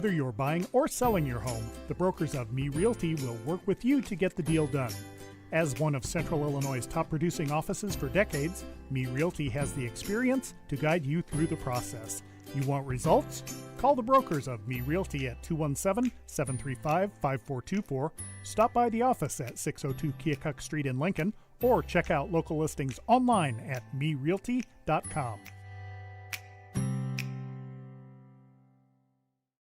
Whether you're buying or selling your home, the brokers of Me Realty will work with you to get the deal done. As one of Central Illinois' top producing offices for decades, Me Realty has the experience to guide you through the process. You want results? Call the brokers of Me Realty at 217-735-5424, stop by the office at 602 Keokuk Street in Lincoln, or check out local listings online at merealty.com.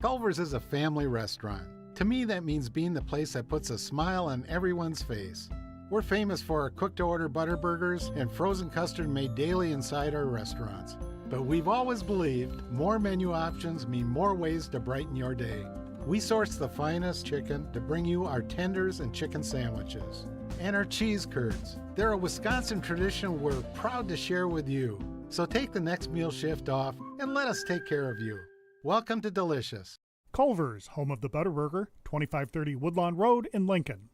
Culver's is a family restaurant. To me, that means being the place that puts a smile on everyone's face. We're famous for our cooked-to-order butter burgers and frozen custard made daily inside our restaurants. But we've always believed more menu options mean more ways to brighten your day. We source the finest chicken to bring you our tenders and chicken sandwiches. And our cheese curds. They're a Wisconsin tradition we're proud to share with you. So take the next meal shift off and let us take care of you. Welcome to Delicious. Culver's, home of the Butterburger, 2530 Woodlawn Road in Lincoln.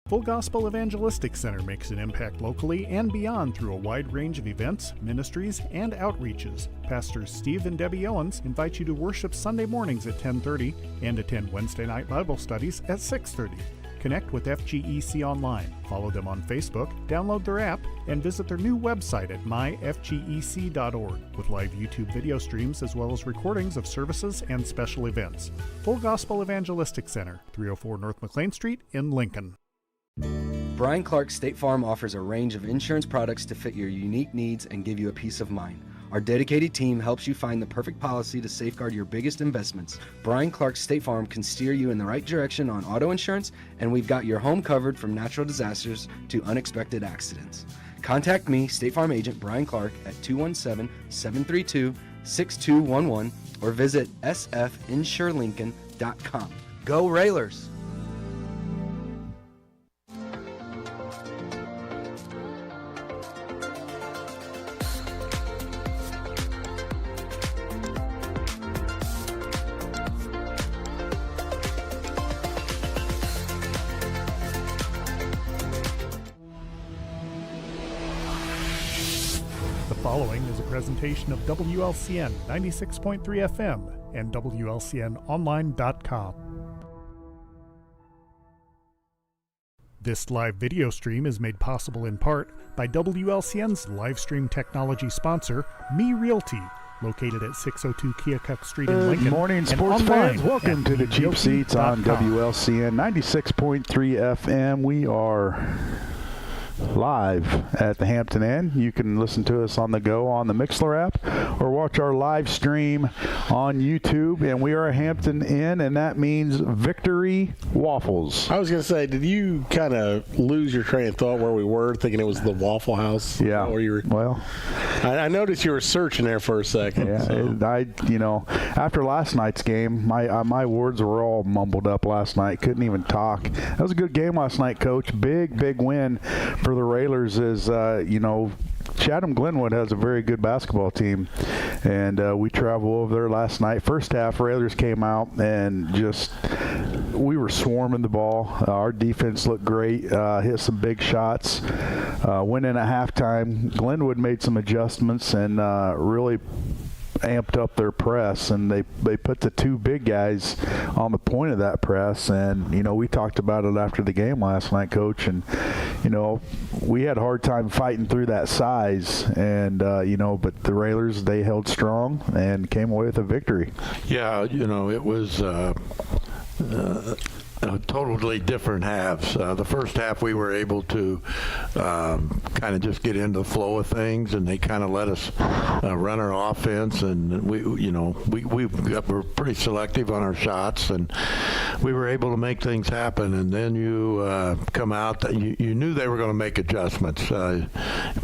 Full Gospel Evangelistic Center makes an impact locally and beyond through a wide range of events, ministries, and outreaches. Pastors Steve and Debbie Owens invite you to worship Sunday mornings at 10:30 and attend Wednesday night Bible studies at 6:30. Connect with FGEC online, follow them on Facebook, download their app, and visit their new website at myfgec.org with live YouTube video streams as well as recordings of services and special events. Full Gospel Evangelistic Center, 304 North McLean Street in Lincoln. Brian Clark State Farm offers a range of insurance products to fit your unique needs and give you a peace of mind. Our dedicated team helps you find the perfect policy to safeguard your biggest investments. Brian Clark State Farm can steer you in the right direction on auto insurance, and we've got your home covered from natural disasters to unexpected accidents. Contact me, State Farm agent Brian Clark, at 217-732-6211 or visit sfinsurelincoln.com. Go Railers! The following is a presentation of WLCN 96.3 FM and WLCNonline.com. This live video stream is made possible in part by WLCN's live stream technology sponsor, Me Realty, located at 602 Keokuk Street in Lincoln. Good morning, sports fans. Welcome to the Cheap Seats on WLCN 96.3 FM. We are live at the Hampton Inn. You can listen to us on the go on the Mixler app or watch our live stream on YouTube. And we are a Hampton Inn, and that means Victory Waffles. I was going to say, did you kind of lose your train of thought where we were, thinking it was the Waffle House? Yeah. Or you were, well, I noticed you were searching there for a second. Yeah. So. After last night's game, my words were all mumbled up last night. Couldn't even talk. That was a good game last night, Coach. Big win for the Railers. Is Chatham Glenwood has a very good basketball team, and we traveled over there last night. First half, Railers came out and we were swarming the ball. Our defense looked great, hit some big shots. Went in at halftime. Glenwood made some adjustments and really amped up their press, and they put the two big guys on the point of that press. And we talked about it after the game last night, Coach, and we had a hard time fighting through that size, and but the Railers, they held strong and came away with a victory. Yeah, it was totally different halves. The first half we were able to kind of just get into the flow of things, and they kind of let us run our offense, and we were pretty selective on our shots, and we were able to make things happen. And then you come out, you knew they were going to make adjustments.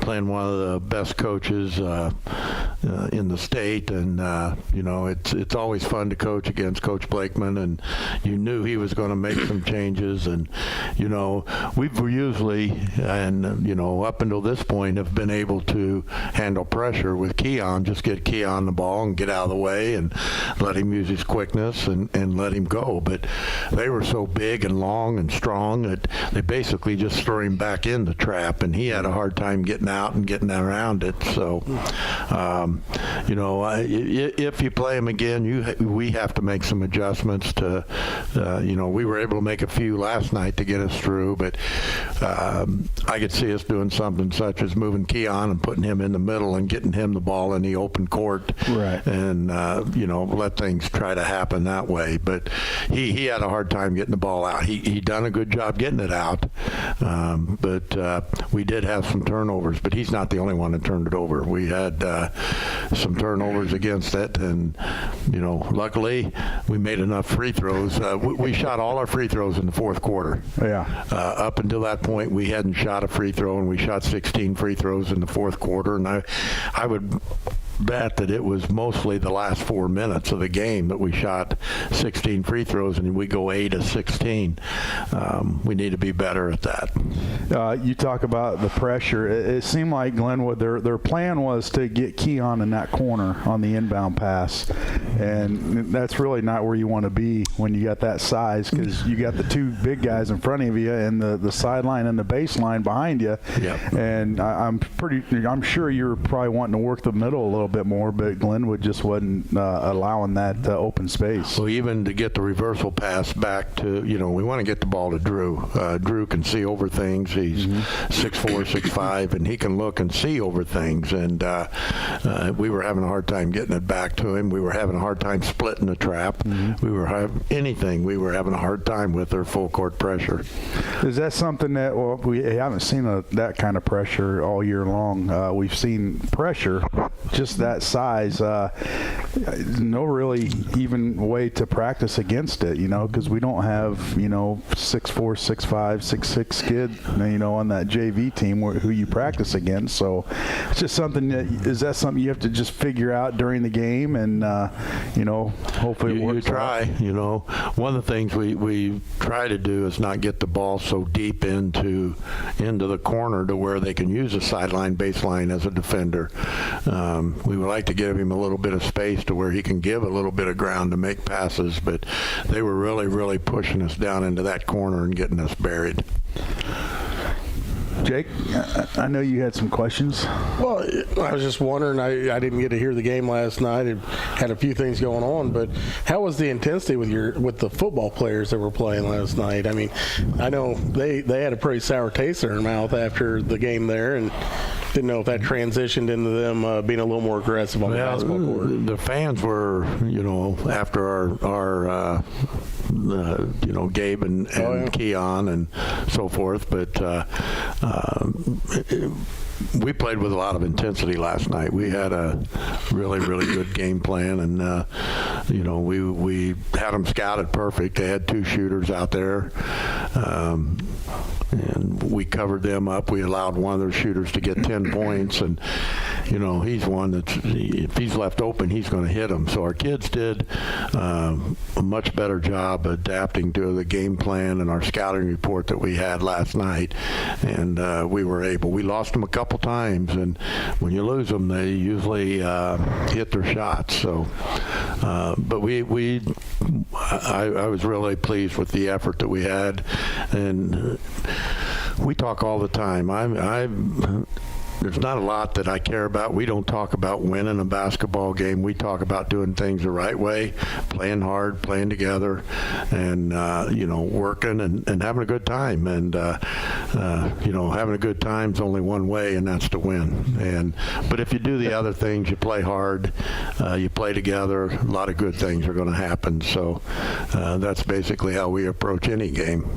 Playing one of the best coaches in the state, and it's always fun to coach against Coach Blakeman, and you knew he was going to make some changes. And we've usually, and up until this point, have been able to handle pressure with Keon. Just get Keon the ball and get out of the way and let him use his quickness and let him go. But they were so big and long and strong that they basically just threw him back in the trap, and he had a hard time getting out and getting around it. So if you play them again, we have to make some adjustments to, we were able to make a few last night to get us through, but I could see us doing something such as moving Keon and putting him in the middle and getting him the ball in the open court, right? And let things try to happen that way. But he had a hard time getting the ball out. He done a good job getting it out, but we did have some turnovers. But he's not the only one that turned it over. We had some turnovers against it, and luckily we made enough free throws. We shot all our free throws in the fourth quarter. Yeah. Up until that point, we hadn't shot a free throw, and we shot 16 free throws in the fourth quarter. And I would bet that it was mostly the last 4 minutes of the game that we shot 16 free throws, and we go 8 of 16. We need to be better at that. You talk about the pressure. It seemed like Glenwood, their plan was to get Keon in that corner on the inbound pass, and that's really not where you want to be when you got that size, because you got the two big guys in front of you and the sideline and the baseline behind you. Yep. And I'm sure you're probably wanting to work the middle a little bit more, but Glenwood just wasn't allowing that open space. So even to get the reversal pass back to, we want to get the ball to Drew. Drew can see over things. He's 6'4", 6'5", and he can look and see over things. And we were having a hard time getting it back to him. We were having a hard time splitting the trap. We were having a hard time with their full court pressure. Is that something that, we haven't seen that kind of pressure all year long. We've seen pressure, just that size. No really even way to practice against it, because we don't have, 6'4", 6'5", 6'6" kid, on that JV team who you practice against. So it's just something is that something you have to just figure out during the game, and, hopefully it works. You try, one of the things we try to do is not get the ball so deep into the corner to where they can use a sideline baseline as a defender. We would like to give him a little bit of space to where he can give a little bit of ground to make passes, but they were really, really pushing us down into that corner and getting us buried. Jake, I know you had some questions. Well, I was just wondering, I didn't get to hear the game last night. It had a few things going on, but how was the intensity with the football players that were playing last night? I mean, I know they had a pretty sour taste in their mouth after the game there, and didn't know if that transitioned into them being a little more aggressive on the basketball court. The fans were, after our Gabe and Keon and so forth, but we played with a lot of intensity last night. We had a really, really good game plan, and we had them scouted perfect. They had 2 shooters out there, and we covered them up. We allowed one of their shooters to get 10 points, and he's one that if he's left open, he's going to hit them. So our kids did a much better job adapting to the game plan and our scouting report that we had last night, and we lost them a couple times, and when you lose them, they usually hit their shots. So, but I was really pleased with the effort that we had, and we talk all the time. There's not a lot that I care about. We don't talk about winning a basketball game. We talk about doing things the right way, playing hard, playing together, and working and having a good time. And having a good time is only one way, and that's to win. But if you do the other things, you play hard, you play together, a lot of good things are going to happen. So that's basically how we approach any game.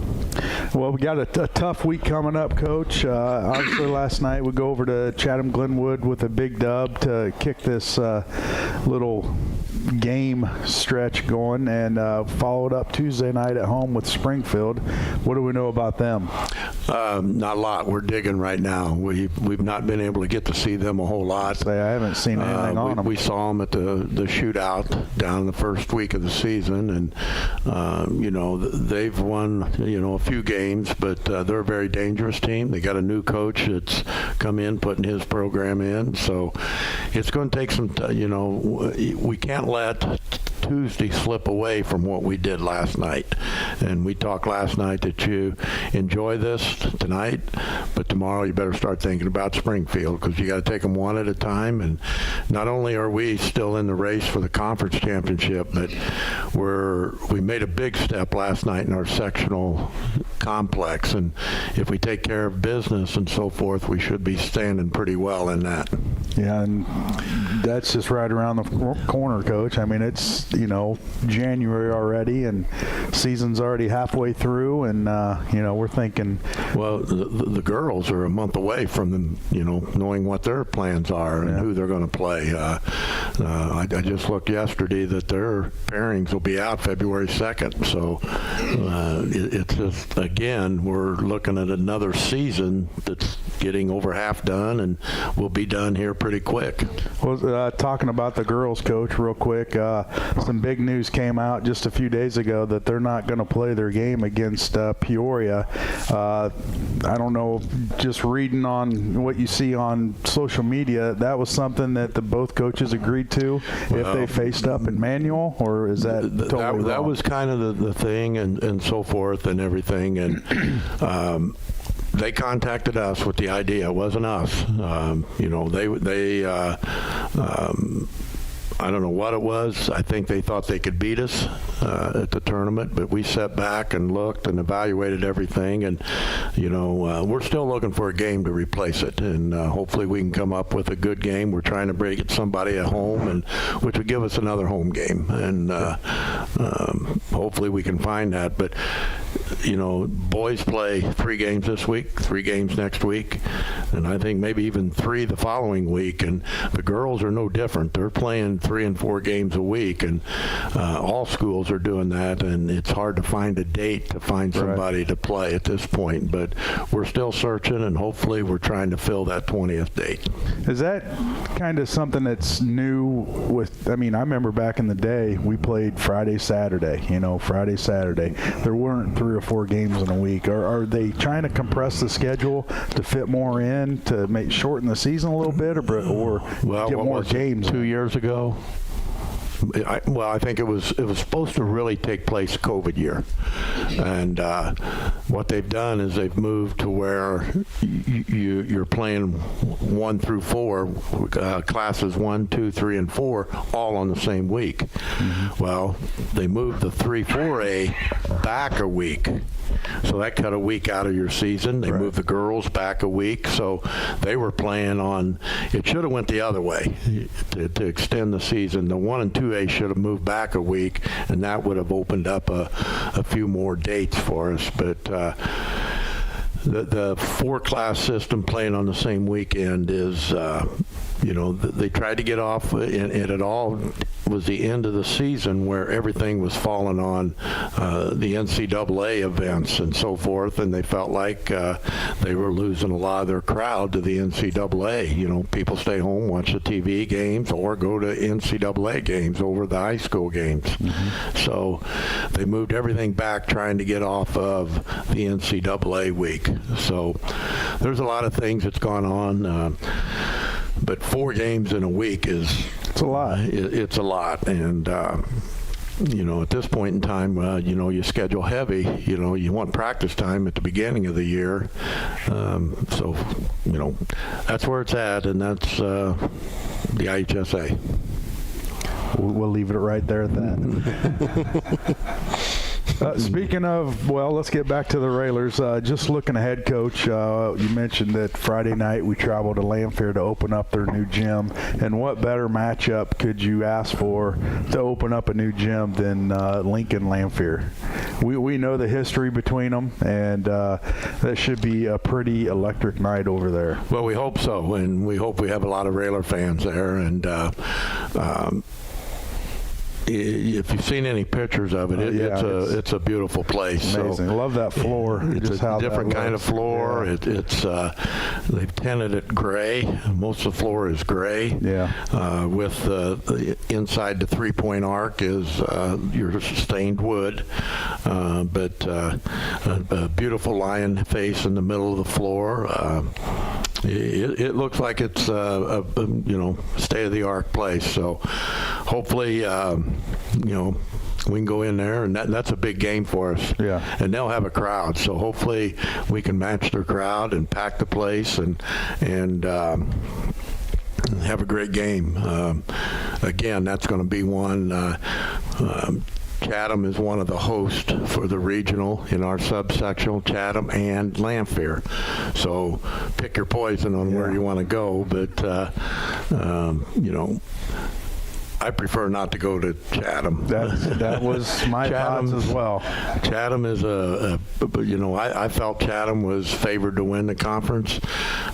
Well, we got a tough week coming up, Coach. Obviously, last night we go over to Chatham-Glenwood with a big dub to kick this little game stretch going, and followed up Tuesday night at home with Springfield. What do we know about them? Not a lot. We're digging right now. We've not been able to get to see them a whole lot. I haven't seen anything on them. We saw them at the shootout down the first week of the season, and they've won a few games, but they're a very dangerous team. They got a new coach that's come in, putting his program in, so it's going to take some. We can't let Tuesday slip away from what we did last night. And we talked last night that you enjoy this tonight, but tomorrow you better start thinking about Springfield, because you got to take them one at a time. And not only are we still in the race for the conference championship, but we made a big step last night in our sectional complex. And if we take care of business and so forth, we should be standing pretty well in that. Yeah, and that's just right around the corner, Coach. I mean, it's, January already, and season's already halfway through, and, we're thinking. Well, the girls are a month away from them, knowing what their plans are and who they're going to play. I just looked yesterday that their pairings will be out February 2nd. So it's just, again, we're looking at another season that's getting over half done, and we'll be done here pretty quick. Well, talking about the girls, Coach, real quick, some big news came out just a few days ago that they're not going to play their game against Peoria. I don't know, just reading on what you see on social media, that was something that both coaches agreed to if they faced up in Manual, or is that totally wrong? That was kind of the thing, and so forth and everything, and they contacted us with the idea. It wasn't us. I don't know what it was. I think they thought they could beat us at the tournament, but we sat back and looked and evaluated everything, and we're still looking for a game to replace it, and hopefully we can come up with a good game. We're trying to bring somebody at home, and which would give us another home game, and hopefully we can find that. But boys play 3 games this week, 3 games next week, and I think maybe even 3 the following week. And the girls are no different. They're playing 3 and 4 games a week, and all schools are doing that, and it's hard to find a date to find somebody to play at this point. But we're still searching, and hopefully we're trying to fill that 20th date. Is that kind of something that's new with, I remember back in the day we played Friday, Saturday, Friday, Saturday. There weren't 3 or 4 games in a week. Are they trying to compress the schedule to fit more in, to shorten the season a little bit, or get more games? 2 years ago? I think it was supposed to really take place COVID year, and what they've done is they've moved to where you're playing 1 through 4 classes 1, 2, 3, and 4 all on the same week. Mm-hmm. Well, they moved the 3-4A back a week. So that cut a week out of your season. They moved the girls back a week, so they were playing on. It should have went the other way to extend the season. The 1 and 2A should have moved back a week, and that would have opened up a few more dates for us. But the 4-class system playing on the same weekend is. They tried to get off, and it all was the end of the season where everything was falling on the NCAA events and so forth, and they felt like they were losing a lot of their crowd to the NCAA. People stay home, watch the TV games, or go to NCAA games over the high school games. Mm-hmm. So they moved everything back, trying to get off of the NCAA week. So there's a lot of things that's gone on. But 4 games in a week it's a lot. It's a lot, and at this point in time, you schedule heavy. You want practice time at the beginning of the year, so that's where it's at, and that's the IHSA. We'll leave it right there at that. Speaking of, let's get back to the Railers. Just looking ahead, Coach, you mentioned that Friday night we traveled to Lanphier to open up their new gym. And what better matchup could you ask for to open up a new gym than Lincoln Lanphier? We know the history between them, and that should be a pretty electric night over there. Well, we hope so, and we hope we have a lot of Railer fans there. And if you've seen any pictures of it, it's a beautiful place. Amazing. So I love that floor. It's just a different kind of floor. Yeah. They've tinted it gray. Most of the floor is gray. Yeah. With the inside the 3-point arc is your stained wood, but a beautiful lion face in the middle of the floor. it looks like it's a state-of-the-art place. So hopefully, we can go in there, and that's a big game for us. Yeah. And they'll have a crowd, so hopefully we can match their crowd and pack the place and have a great game. Again, that's going to be one. Chatham is one of the hosts for the regional in our subsectional, Chatham and Lanphier. So pick your poison on where you want to go, but I prefer not to go to Chatham. That was my thoughts as well. Chatham is I felt Chatham was favored to win the conference.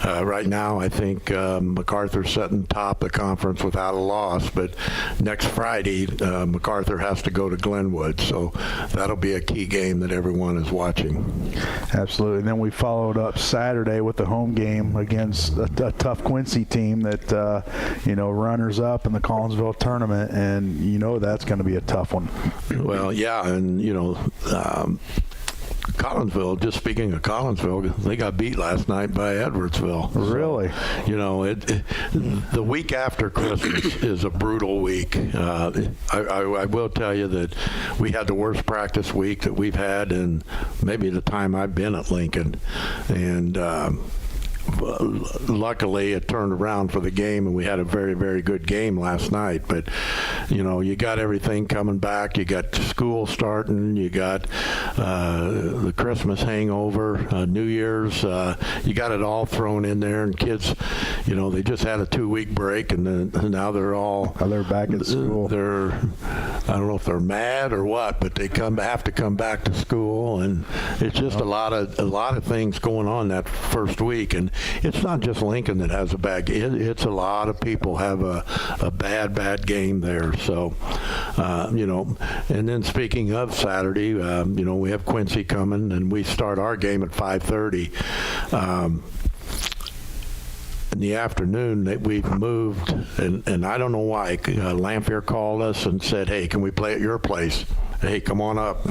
Right now, I think MacArthur's sitting top of the conference without a loss, but next Friday, MacArthur has to go to Glenwood, so that'll be a key game that everyone is watching. Absolutely. And then we followed up Saturday with the home game against a tough Quincy team that, runners up in the Collinsville tournament, and that's going to be a tough one. Well, yeah, and Collinsville, just speaking of Collinsville, they got beat last night by Edwardsville. Really? So, the week after Christmas is a brutal week. I will tell you that we had the worst practice week that we've had in maybe the time I've been at Lincoln. And luckily it turned around for the game, and we had a very, very good game last night. But you got everything coming back. You got school starting, you got the Christmas hangover, New Year's, you got it all thrown in there, and kids, they just had a 2-week break, and then now they're back at school. I don't know if they're mad or what, but they have to come back to school, and it's just a lot of things going on that first week. And it's not just Lincoln that has a bad game. It's a lot of people have a bad game there. So, and then speaking of Saturday, we have Quincy coming, and we start our game at 5:30. In the afternoon, that we've moved, and I don't know why. Lanphier called us and said, "Hey, can we play at your place?" Hey, come on up.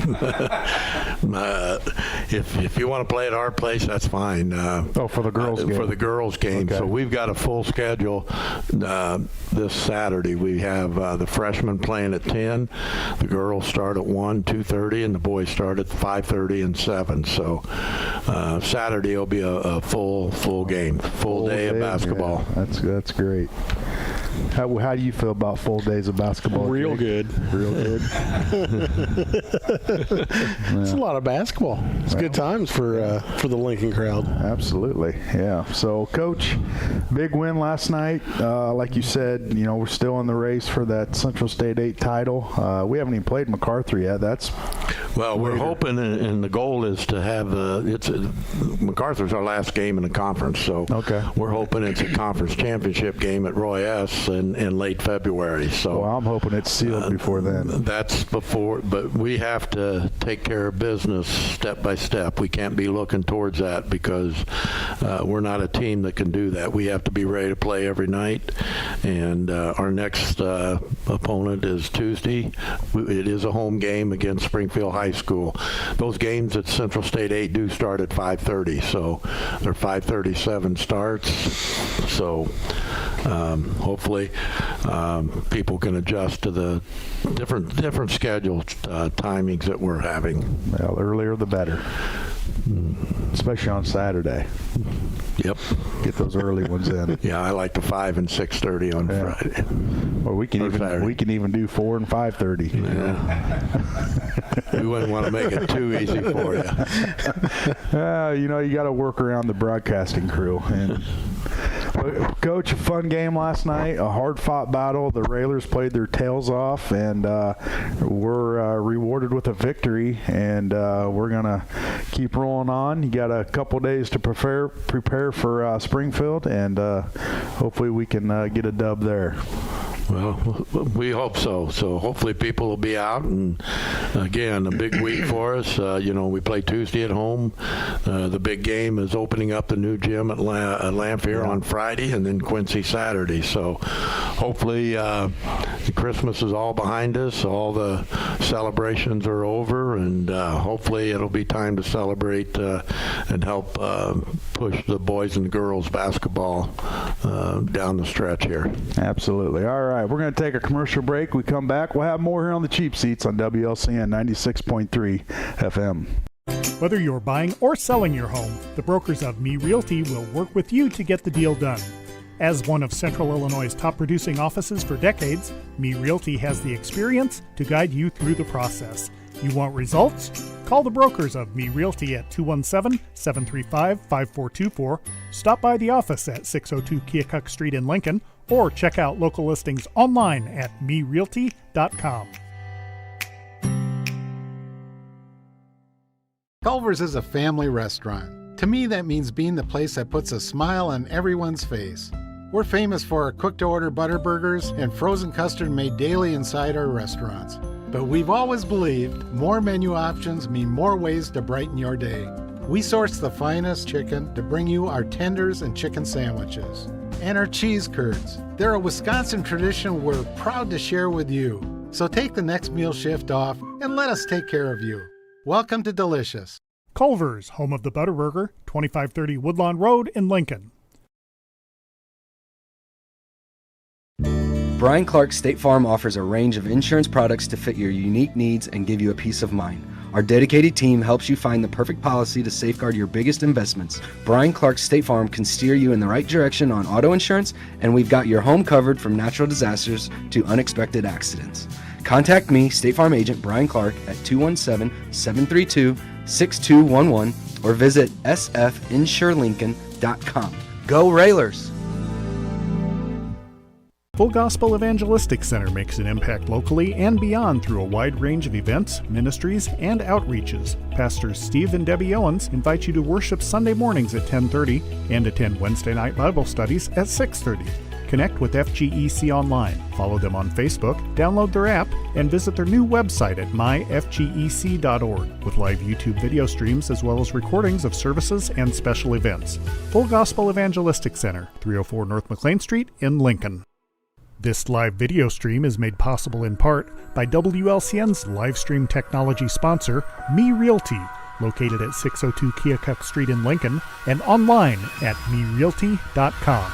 If you want to play at our place, that's fine. For the girls' game. For the girls' game. Okay. So we've got a full schedule this Saturday. We have the freshmen playing at 10. The girls start at 1, 2:30, and the boys start at 5:30 and 7. So Saturday will be a full game, full day of basketball. Yeah, that's great. How do you feel about full days of basketball? Real Jake? good. Real good. It's a lot of basketball. It's good times for the Lincoln crowd. Absolutely, yeah. So, Coach, big win last night. Like you said, we're still in the race for that Central State 8 title. We haven't even played MacArthur yet. Well, we're hoping, and the goal is to have MacArthur's our last game in the conference, so we're hoping it's a conference championship game at Roy S. in late February. So I'm hoping it's sealed before then. That's before, but we have to take care of business step by step. We can't be looking towards that because we're not a team that can do that. We have to be ready to play every night, and our next opponent is Tuesday. It is a home game against Springfield High School. Those games at Central State 8 do start at 5:30, so they're 5:37 starts. So hopefully people can adjust to the different schedule timings that we're having. Well, earlier the better, especially on Saturday. Yep. Get those early ones in. Yeah, I like the 5 and 6:30 on Friday. Or we can even do 4 and 5:30. Yeah. We wouldn't want to make it too easy for you. You got to work around the broadcasting crew. And Coach, a fun game last night, a hard-fought battle. The Railers played their tails off, and were rewarded with a victory. And we're gonna keep rolling on. You got a couple days to prepare for Springfield, and hopefully we can get a dub there. Well, we hope so. So hopefully people will be out. And again, a big week for us. We play Tuesday at home. The big game is opening up the new gym at Lamphere on Friday, and then Quincy Saturday. So hopefully Christmas is all behind us. All the celebrations are over, and hopefully it'll be time to celebrate and help push the boys and girls basketball down the stretch here. Absolutely. All right, we're going to take a commercial break. We come back, we'll have more here on the Cheap Seats on WLCN 96.3 FM. Whether you're buying or selling your home, the brokers of Me Realty will work with you to get the deal done. As one of Central Illinois' top producing offices for decades, Me Realty has the experience to guide you through the process. You want results? Call the brokers of Me Realty at 217-735-5424, stop by the office at 602 Keokuk Street in Lincoln, or check out local listings online at merealty.com. Culver's is a family restaurant. To me, that means being the place that puts a smile on everyone's face. We're famous for our cooked-to-order butter burgers and frozen custard made daily inside our restaurants. But we've always believed more menu options mean more ways to brighten your day. We source the finest chicken to bring you our tenders and chicken sandwiches. And our cheese curds. They're a Wisconsin tradition we're proud to share with you. So take the next meal shift off and let us take care of you. Welcome to Delicious. Culver's, home of the Butterburger, 2530 Woodlawn Road in Lincoln. Brian Clark State Farm offers a range of insurance products to fit your unique needs and give you a peace of mind. Our dedicated team helps you find the perfect policy to safeguard your biggest investments. Brian Clark State Farm can steer you in the right direction on auto insurance, and we've got your home covered from natural disasters to unexpected accidents. Contact me, State Farm agent Brian Clark, at 217-732-6211 or visit sfinsurelincoln.com. Go Railers! Full Gospel Evangelistic Center makes an impact locally and beyond through a wide range of events, ministries, and outreaches. Pastors Steve and Debbie Owens invite you to worship Sunday mornings at 10:30 and attend Wednesday night Bible studies at 6:30. Connect with FGEC online, follow them on Facebook, download their app, and visit their new website at myfgec.org with live YouTube video streams as well as recordings of services and special events. Full Gospel Evangelistic Center, 304 North McLean Street in Lincoln. This live video stream is made possible in part by WLCN's live stream technology sponsor, Me Realty, located at 602 Keokuk Street in Lincoln, and online at merealty.com.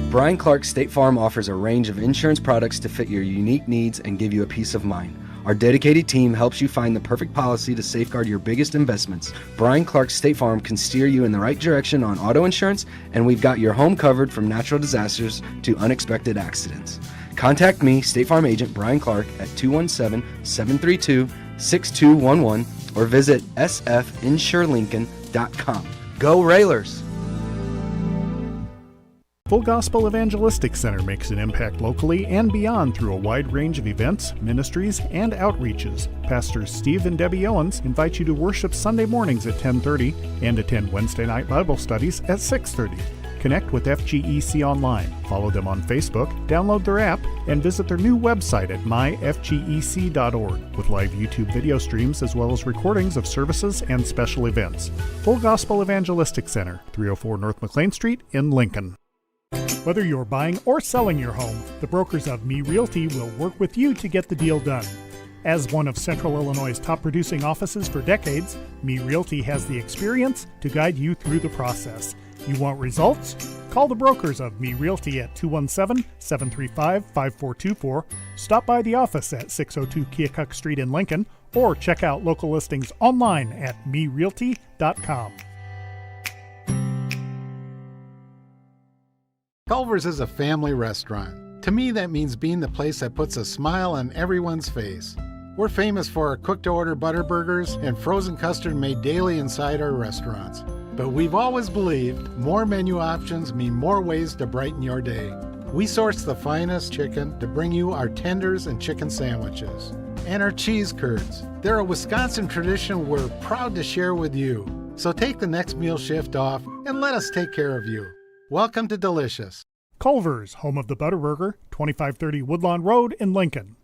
Brian Clark State Farm offers a range of insurance products to fit your unique needs and give you a peace of mind. Our dedicated team helps you find the perfect policy to safeguard your biggest investments. Brian Clark State Farm can steer you in the right direction on auto insurance, and we've got your home covered from natural disasters to unexpected accidents. Contact me, State Farm agent Brian Clark, at 217-732-6211 or visit sfinsurelincoln.com. Go Railers! Full Gospel Evangelistic Center makes an impact locally and beyond through a wide range of events, ministries, and outreaches. Pastors Steve and Debbie Owens invite you to worship Sunday mornings at 10:30 and attend Wednesday night Bible studies at 6:30. Connect with FGEC online, follow them on Facebook, download their app, and visit their new website at myfgec.org with live YouTube video streams as well as recordings of services and special events. Full Gospel Evangelistic Center, 304 North McLean Street in Lincoln. Whether you're buying or selling your home, the brokers of Me Realty will work with you to get the deal done. As one of Central Illinois' top producing offices for decades, Me Realty has the experience to guide you through the process. You want results? Call the brokers of Me Realty at 217-735-5424, stop by the office at 602 Keokuk Street in Lincoln, or check out local listings online at merealty.com. Culver's is a family restaurant. To me, that means being the place that puts a smile on everyone's face. We're famous for our cooked-to-order butter burgers and frozen custard made daily inside our restaurants. But we've always believed more menu options mean more ways to brighten your day. We source the finest chicken to bring you our tenders and chicken sandwiches. And our cheese curds. They're a Wisconsin tradition we're proud to share with you. So take the next meal shift off and let us take care of you. Welcome to Delicious. Culver's, home of the Butterburger, 2530 Woodlawn Road in Lincoln.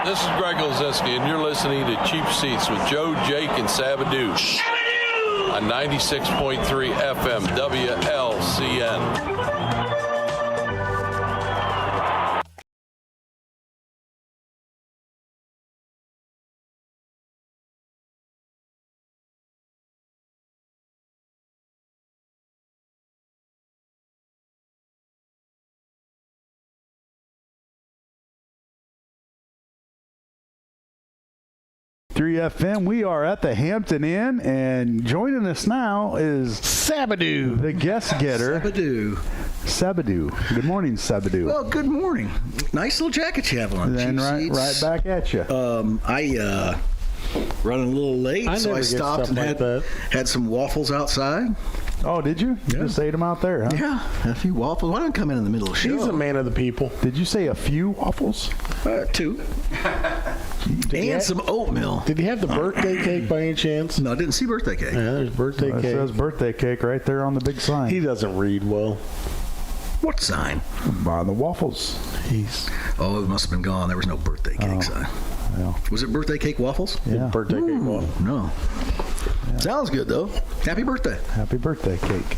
This is Greg Olszewski, and you're listening to Cheap Seats with Joe, Jake, and Sabadoo on 96.3 FM WLCN. FM. We are at the Hampton Inn, and joining us now is Sabadoo, the guest getter. Sabadoo. Good morning, Sabadoo. Well, good morning. Nice little jacket you have on. Then right back at you. I running a little late, so I stopped and had some waffles outside. Oh, did you? Yeah. Just ate them out there, huh? Yeah, a few waffles. Why don't I come in the middle of the show? He's a man of the people. Did you say a few waffles? 2. And some oatmeal. Did he have the birthday cake by any chance? No, I didn't see birthday cake. Yeah, there's birthday It cake. says birthday cake right there on the big sign. He doesn't read well. What sign? By the waffles. Oh, it must have been gone. There was no birthday cake sign. Yeah. Was it birthday cake waffles? Yeah. Birthday cake waffle. No. Yeah. Sounds good, though. Happy birthday. Happy birthday cake.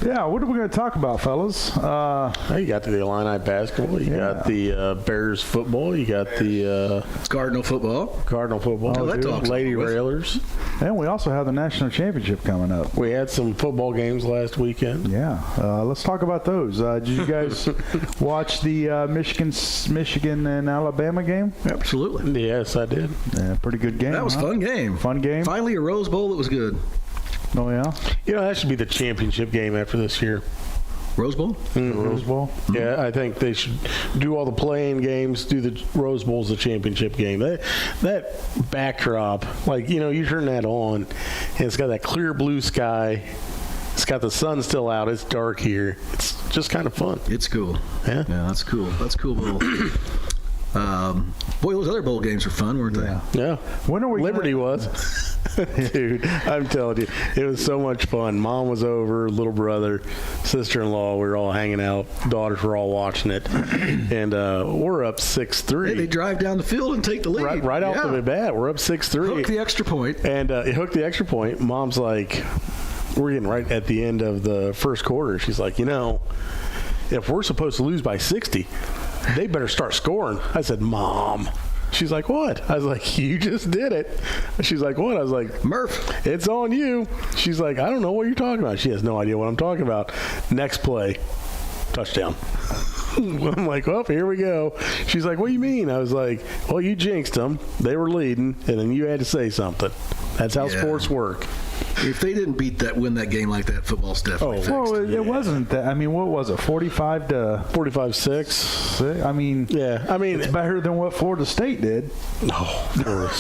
Yeah, what are we going to talk about, fellas? You got the Illini basketball. You got the Bears football. You got the It's Cardinal football. football. Oh, that talks Lady with. Railers. And we also have the national championship coming up. We had some football games last weekend. Yeah, let's talk about those. Did you guys watch the Michigan and Alabama game? Absolutely. Yes, I did. Yeah, pretty good game. That was a fun game. Fun game. Finally, a Rose Bowl that was good. Oh yeah. That should be the championship game after this year. Rose Bowl? Mm-hmm. Rose Bowl. Yeah, I think they should do all the playing games, do the Rose Bowl as the championship game. That backdrop, you turn that on, and it's got that clear blue sky. It's got the sun still out. It's dark here. It's just kind of fun. It's cool. Yeah, that's cool. That's cool. Boy, those other bowl games were fun, weren't they? Yeah. When are we? Liberty was. Dude, I'm telling you, it was so much fun. Mom was over, little brother, sister-in-law. We were all hanging out. Daughters were all watching it, and we're up 6-3. Hey, they drive down the field and take the lead. Right off the bat, we're up 6-3. Hook the extra point. And it hooked the extra point. Mom's like, we're getting right at the end of the first quarter. She's like, if we're supposed to lose by 60, they better start scoring. I said, Mom. She's like, what? I was like, you just did it. She's like, what? I was like, Murph, it's on you. She's like, I don't know what you're talking about. She has no idea what I'm talking about. Next play, touchdown. I'm like, well, here we go. She's like, what do you mean? I was like, well, you jinxed them. They were leading, and then you had to say something. That's how sports work. If they didn't win that game like that, football's definitely fixed. Well, it wasn't that. I mean, what was it? 45-6. I mean, yeah. I mean, it's better than what Florida State did. No, Florida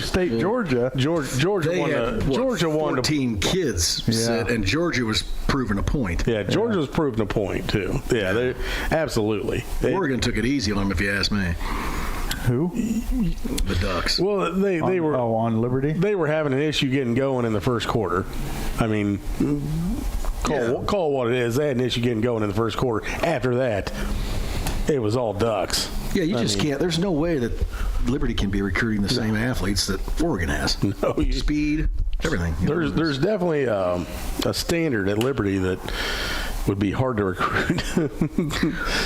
State, Georgia. Georgia They won. had, Georgia won. 14 kids, and Georgia was proving a point. Yeah, Georgia was proving a point too. Yeah, they absolutely. Oregon took it easy on them, if you ask me. Who? The Ducks. Well, they were on Liberty. They were having an issue getting going in the first quarter. I mean, call it what it is. They had an issue getting going in the first quarter. After that, it was all Ducks. Yeah, you just can't. There's no way that Liberty can be recruiting the same athletes that Oregon has. No, speed, everything. There's definitely a standard at Liberty that would be hard to recruit.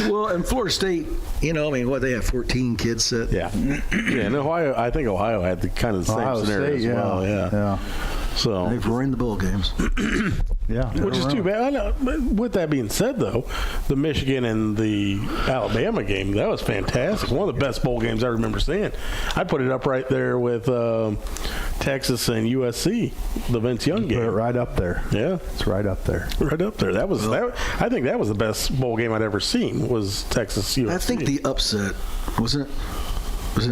Well, and Florida State, they have 14 kids set. Yeah, and Ohio. I think Ohio had the kind of the same scenario as well. Yeah. So they've ruined the bowl games. Yeah, which is too bad. I know. But with that being said, though, the Michigan and the Alabama game, that was fantastic. One of the best bowl games I remember seeing. I put it up right there with Texas and USC, the Vince Young game. Put it right up there. Yeah, it's right up there. Right up there. That was. I think that was the best bowl game I'd ever seen. Was Texas USC. I think the upset wasn't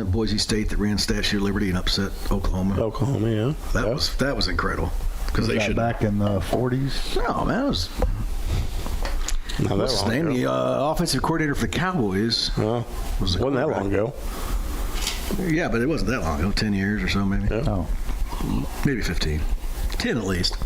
it Boise State that ran Statue of Liberty and upset Oklahoma? Oklahoma, yeah. That was incredible. Because they should back in the 40s. No, man, it was. What's his name? The offensive coordinator for the Cowboys. Well, wasn't that long ago. Yeah, but it wasn't that long ago. 10 years or so, maybe. Yeah. Oh, maybe 15. 10 at least.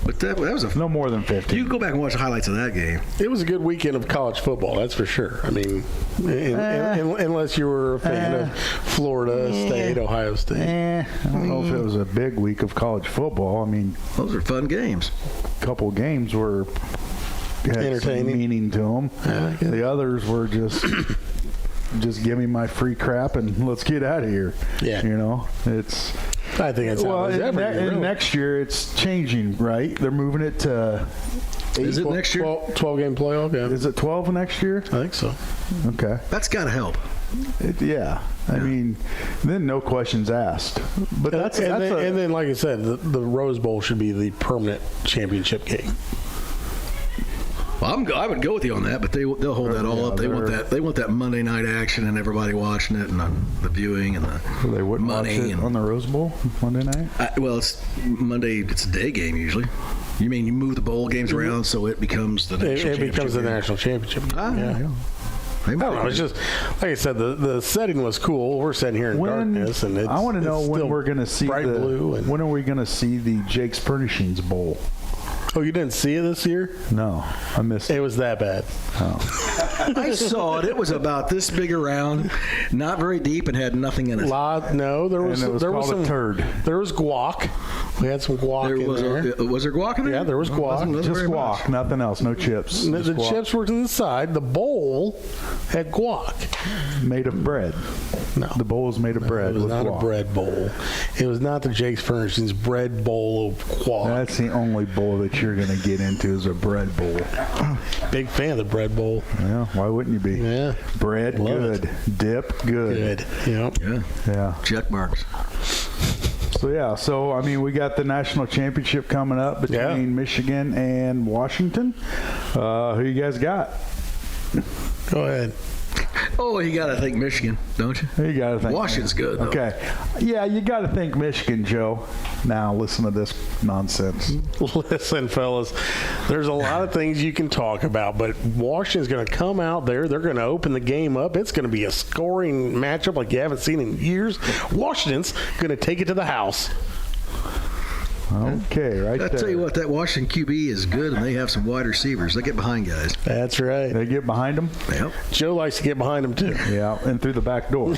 But that was no more than 50. You can go back and watch the highlights of that game. It was a good weekend of college football, that's for sure. I mean, unless you were a fan of Florida State, Ohio State. I don't know if it was a big week of college football. I mean, those are fun games. A couple games were entertaining, some meaning to them. The others were just give me my free crap and let's get out of here. Yeah, it's. I think it's next year it's changing, right? They're moving it to. Is it next year? 12-game playoff. Yeah. Is it 12 next year? I think so. Okay. That's got to help. I mean, then no questions asked. But and then, like I said, the Rose Bowl should be the permanent championship game. Well, I would go with you on that, but they'll hold that all up. They want that Monday night action and everybody watching it and the viewing and the they wouldn't money watch it on the Rose Bowl Monday night. It's Monday. It's a day game usually. You mean you move the bowl games around so it becomes the national championship? It becomes the national championship. Yeah. I don't know. It's just like I said. The setting was cool. We're sitting here in darkness, and I want to know when we're going to see bright blue. And when are we going to see the Jake's Furnishings Bowl? Oh, you didn't see it this year? No, I missed it. It was that bad. Oh. I saw it. It was about this big around, not very deep, and had nothing in it. No, there was some turd. There was guac. We had some guac in there. Was there guac in there? Yeah, there was guac. Just guac, nothing else. No chips. The chips were to the side. The bowl had guac. Made of bread. No. The bowl was made of bread. It was not a bread bowl. It was not the Jake's Furnishings bread bowl of guac. That's the only bowl that you're going to get into is a bread bowl. Big fan of the bread bowl. Yeah, why wouldn't you be? Yeah. Bread, Love good. It. Dip, good. Yep. Yeah. Check marks. So I mean, we got the national championship coming up between Michigan and Washington. Who you guys got? Go ahead. Oh, you got to think Michigan, don't you? You got to think Washington's good. Though. Okay. Yeah, you got to think Michigan, Joe. Now listen to this nonsense. Listen, fellas, there's a lot of things you can talk about, but Washington's going to come out there. They're going to open the game up. It's going to be a scoring matchup like you haven't seen in years. Washington's going to take it to the house. Okay, right there. I tell you what, that Washington QB is good, and they have some wide receivers. They get behind guys. That's right. They get behind them? Yep. Joe likes to get behind them, too. Yeah, and through the back door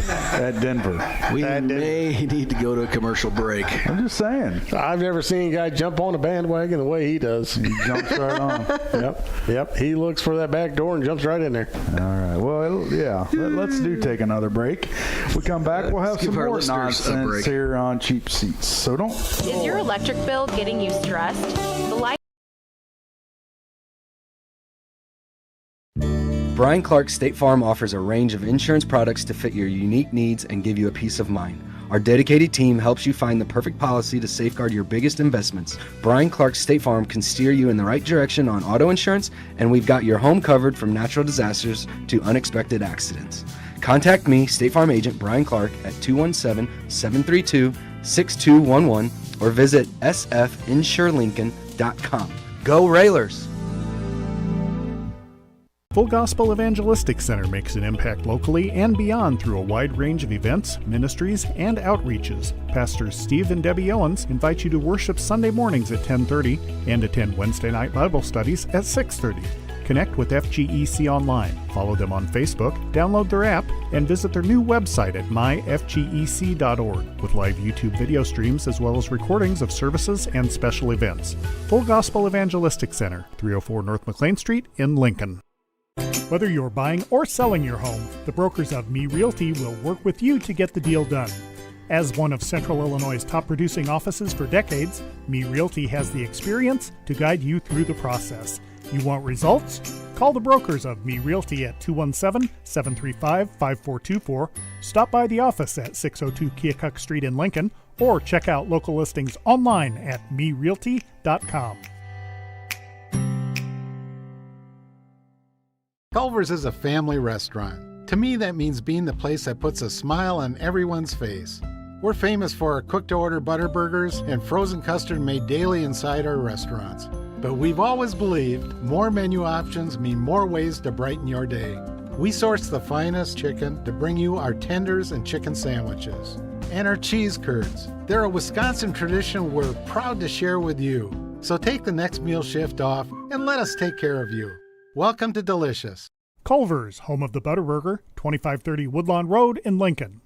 at Denver. We may need to go to a commercial break. I'm just saying. I've never seen a guy jump on a bandwagon the way he does. He jumps right on. Yep. He looks for that back door and jumps right in there. All right. Well, let's take another break. We come back, we'll have some more nonsense here on Cheap Seats. So don't. Is your electric bill getting you stressed? Brian Clark State Farm offers a range of insurance products to fit your unique needs and give you a peace of mind. Our dedicated team helps you find the perfect policy to safeguard your biggest investments. Brian Clark State Farm can steer you in the right direction on auto insurance, and we've got your home covered from natural disasters to unexpected accidents. Contact me, State Farm agent Brian Clark, at 217-732-6211 or visit sfinsurelincoln.com. Go Railers! Full Gospel Evangelistic Center makes an impact locally and beyond through a wide range of events, ministries, and outreaches. Pastors Steve and Debbie Owens invite you to worship Sunday mornings at 10:30 and attend Wednesday night Bible studies at 6:30. Connect with FGEC online, follow them on Facebook, download their app, and visit their new website at myfgec.org with live YouTube video streams as well as recordings of services and special events. Full Gospel Evangelistic Center, 304 North McLean Street in Lincoln. Whether you're buying or selling your home, the brokers of Me Realty will work with you to get the deal done. As one of Central Illinois' top producing offices for decades, Me Realty has the experience to guide you through the process. You want results? Call the brokers of Me Realty at 217-735-5424, stop by the office at 602 Keokuk Street in Lincoln, or check out local listings online at merealty.com. Culver's is a family restaurant. To me, that means being the place that puts a smile on everyone's face. We're famous for our cooked-to-order butter burgers and frozen custard made daily inside our restaurants. But we've always believed more menu options mean more ways to brighten your day. We source the finest chicken to bring you our tenders and chicken sandwiches. And our cheese curds. They're a Wisconsin tradition we're proud to share with you. So take the next meal shift off and let us take care of you. Welcome to Delicious. Culver's, home of the Butterburger, 2530 Woodlawn Road in Lincoln.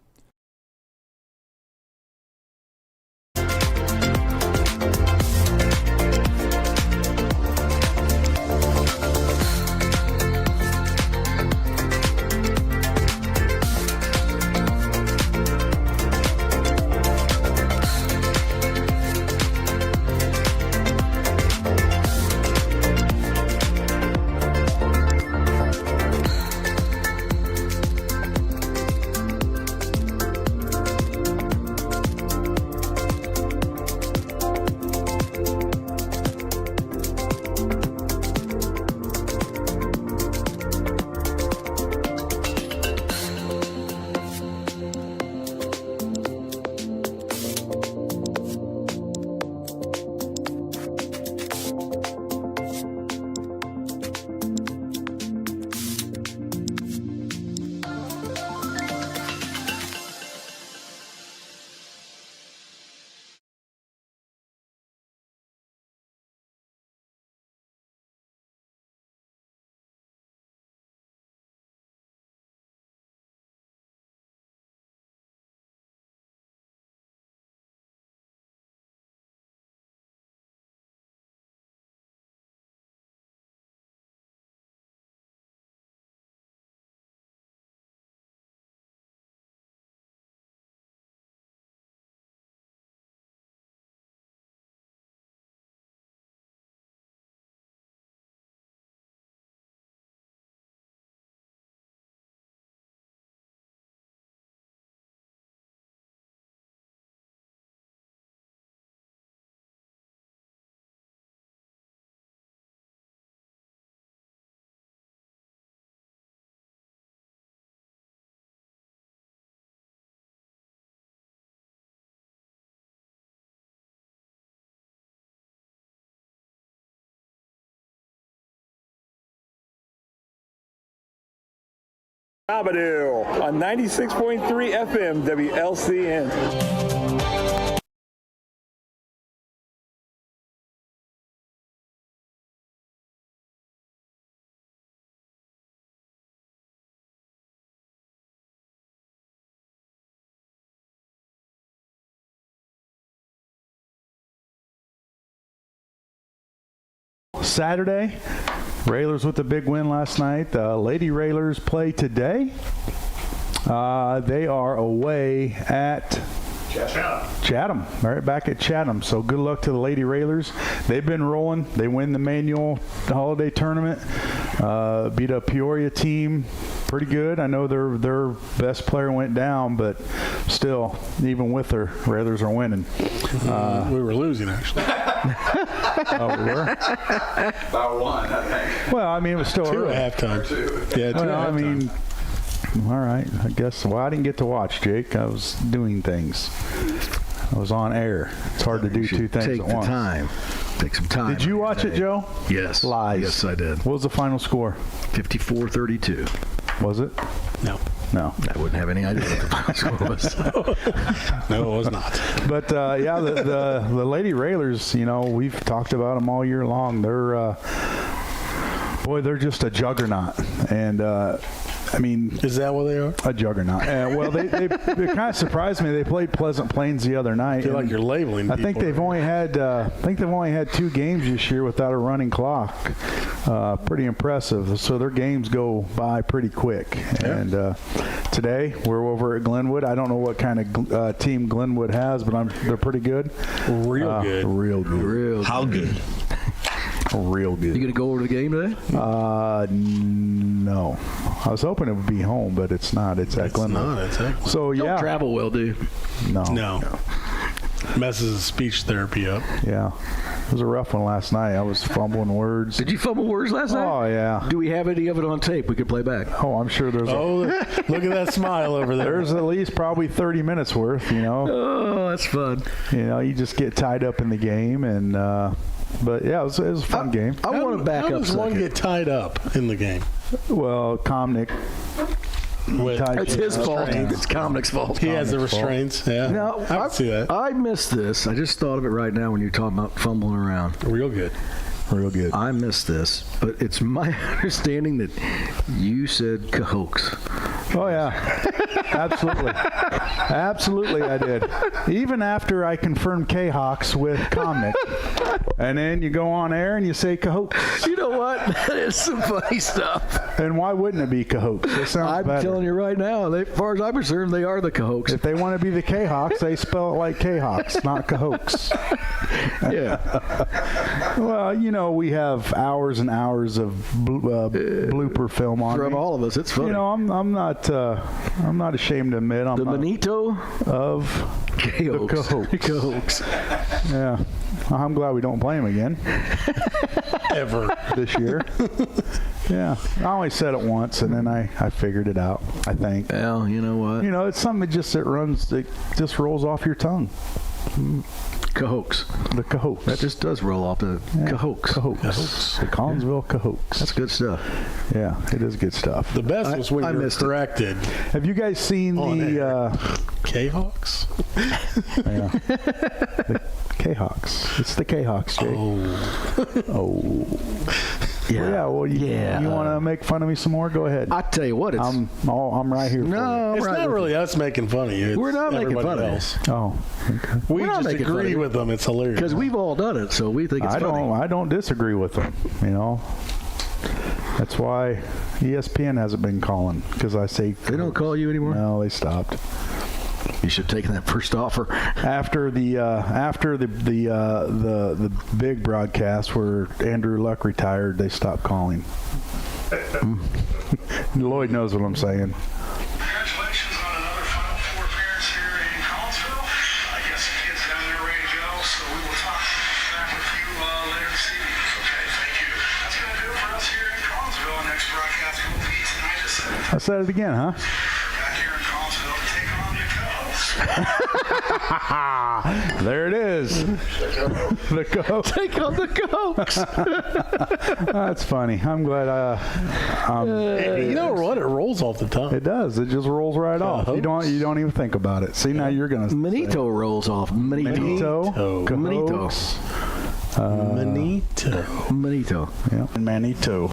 Sabadell on 96.3 FM WLCN. Saturday, Railers with a big win last night. The Lady Railers play today. They are away at Chatham, right back at Chatham. So good luck to the Lady Railers. They've been rolling. They win the Manual Holiday Tournament, beat a Peoria team pretty good. I know their best player went down, but still, even with their Raiders are winning. We were losing, actually. Oh, we were? About one, I think. Well, I mean, it was still 2 early. at halftime. Yeah, 2 Well, at I halftime. mean, all right. I guess. Well, I didn't get to watch, Jake. I was doing things. I was on air. It's hard to do two things Take at the once. time. Take some time. Did you watch it, Joe? Yes. Lies. Yes, I did. What was the final score? 54-32. Was it? No. No. I wouldn't have any idea what the final score was. No, it was not. But yeah, the Lady Railers, we've talked about them all year long. They're they're just a juggernaut, and I mean, is that what they are? A juggernaut. Well, they kind of surprised me. They played Pleasant Plains the other night. I feel like you're labeling. I think they've only had 2 games this year without a running clock. Pretty impressive. So their games go by pretty quick. Yeah. And today we're over at Glenwood. I don't know what kind of team Glenwood has, but they're pretty good. Real good. Real good. Real How good? Real good. You going to go over to the game today? No. I was hoping it would be home, but it's not. It's at Glenwood. It's not. It's So, yeah. Don't travel well, dude. No. Messes his speech therapy up. Yeah. It was a rough one last night. I was fumbling words. Did you fumble words last night? Oh, yeah. Do we have any of it on tape we could play back? Oh, I'm sure there's look at that smile over there. There's at least probably 30 minutes worth, Oh, that's fun. You just get tied up in the game, and but yeah, it was a fun game. I want to back How up a does one second. get tied up in the game? Well, Komnick. It's his fault. It's Comnick's fault. He has the restraints. Yeah. Now, I can see that. I missed this. I just thought of it right now when you're talking about fumbling around. Real good. Real good. I missed this, but it's my understanding that you said Cahoks. Oh, yeah. Absolutely. Absolutely, I did. Even after I confirmed K-Hawks with Komnick. And then you go on air and you say Cahoks. You know what? That is some funny stuff. And why wouldn't it be Cahoks? It sounds I'm better. telling you right now, as far as I'm concerned, they are the Cahoks. If they want to be the K-Hawks, they spell it like K-Hawks, not Cahoks. Yeah. Well, we have hours and hours of blooper film on From me. all of us, it's funny. I'm not ashamed to admit I'm the not Benito of Cahoks. the Cahoks. Yeah, I'm glad we don't play them again Ever this year. Yeah, I only said it once, and then I figured it out. I think. Well, you know what? It's something that just rolls off your tongue. Cahoks. The Cahoks. That just does roll off the Cahoks. Cahoks. The Collinsville Cahoks. That's good stuff. Yeah, it is good stuff. the best was when I you were missed it. corrected. Have you guys seen the K-Hawks? yeah. The K-Hawks? It's the K-Hawks, Jake. Oh. Yeah. Well, you want to make fun of me some more? Go ahead. I tell you what, it's I'm right here for no, It's right not with really us making fun of you. It's We're not making everybody fun of you. else. you. Oh, okay. We We're not just making fun of agree you. with them. It's hilarious. because we've all done it, so we think it's funny. I don't disagree with them. That's why ESPN hasn't been calling, because I say They don't call you anymore? No, they stopped. You should have taken that first offer. After the big broadcast where Andrew Luck retired, they stopped calling. Lloyd knows what I'm saying. Congratulations on another Final Four appearance here in Collinsville. I guess the kids down there ready to go, so we will talk back with you later this evening. Okay, thank you. That's going to do it for us here in Collinsville. Our next broadcast will be tonight at 7. I said it again, huh? Back here in Collinsville to take on the Cubs. There it is. The Cahoks. Take on the Cahoks. That's funny. I'm glad. you know what? It rolls off the tongue. It does. It just rolls right off. You don't even think about it. See, now you're gonna. Manito rolls off. Manito. Manito. Manito. Yeah. Manito. All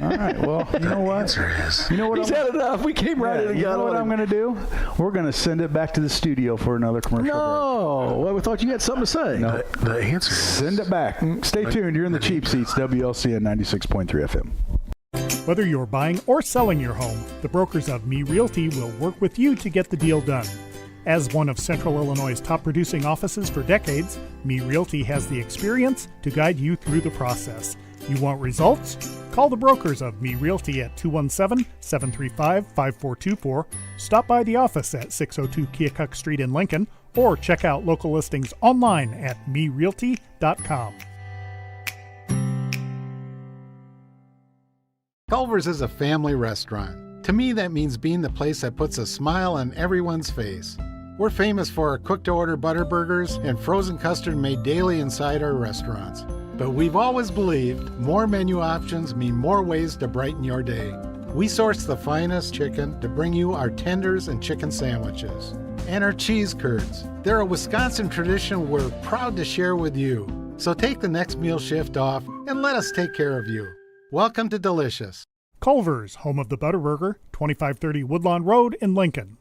right. Well, you know what? You know what? He's had enough. We came right in and You got know what on I'm him. going to do? We're going to send it back to the studio for another commercial No. Well, we thought you had something to say. break. No. The answer is Send it back. Stay tuned. You're in the cheap seats. WLCN 96.3 FM. Whether you're buying or selling your home, the brokers of Me Realty will work with you to get the deal done. As one of Central Illinois' top producing offices for decades, Me Realty has the experience to guide you through the process. You want results? Call the brokers of Me Realty at 217-735-5424, stop by the office at 602 Keokuk Street in Lincoln, or check out local listings online at merealty.com. Culver's is a family restaurant. To me, that means being the place that puts a smile on everyone's face. We're famous for our cooked-to-order butter burgers and frozen custard made daily inside our restaurants. But we've always believed more menu options mean more ways to brighten your day. We source the finest chicken to bring you our tenders and chicken sandwiches. And our cheese curds. They're a Wisconsin tradition we're proud to share with you. So take the next meal shift off and let us take care of you. Welcome to Delicious. Culver's, home of the Butterburger, 2530 Woodlawn Road in Lincoln.